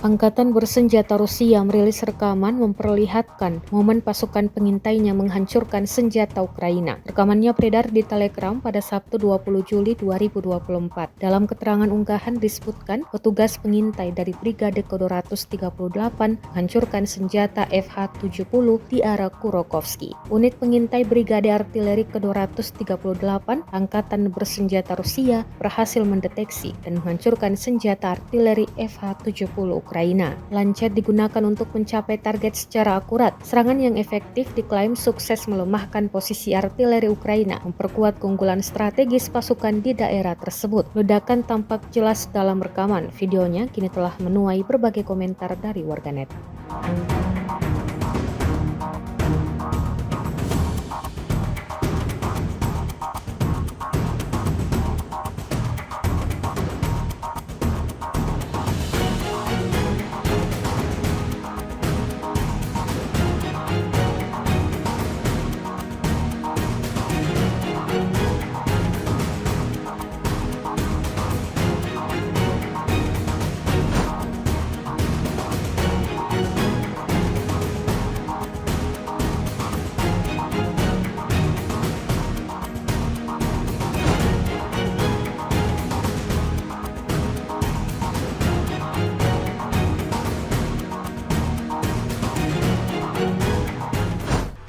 Angkatan bersenjata Rusia merilis rekaman memperlihatkan momen pasukan pengintainya menghancurkan senjata Ukraina. Rekamannya beredar di Telegram pada Sabtu 20 Juli 2024. Dalam keterangan unggahan disebutkan petugas pengintai dari Brigade Ke-238 menghancurkan senjata FH-70 di arah Kurokovsky. Unit pengintai Brigade Artileri Ke-238 Angkatan bersenjata Rusia berhasil mendeteksi dan menghancurkan senjata artileri FH-70 Ukraina. Lancet digunakan untuk mencapai target secara akurat. Serangan yang efektif diklaim sukses melemahkan posisi artileri Ukraina, memperkuat keunggulan strategis pasukan di daerah tersebut. Ledakan tampak jelas dalam rekaman. Videonya kini telah menuai berbagai komentar dari warganet.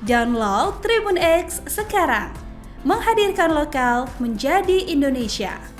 Download Tribun X sekarang, menghadirkan lokal menjadi Indonesia.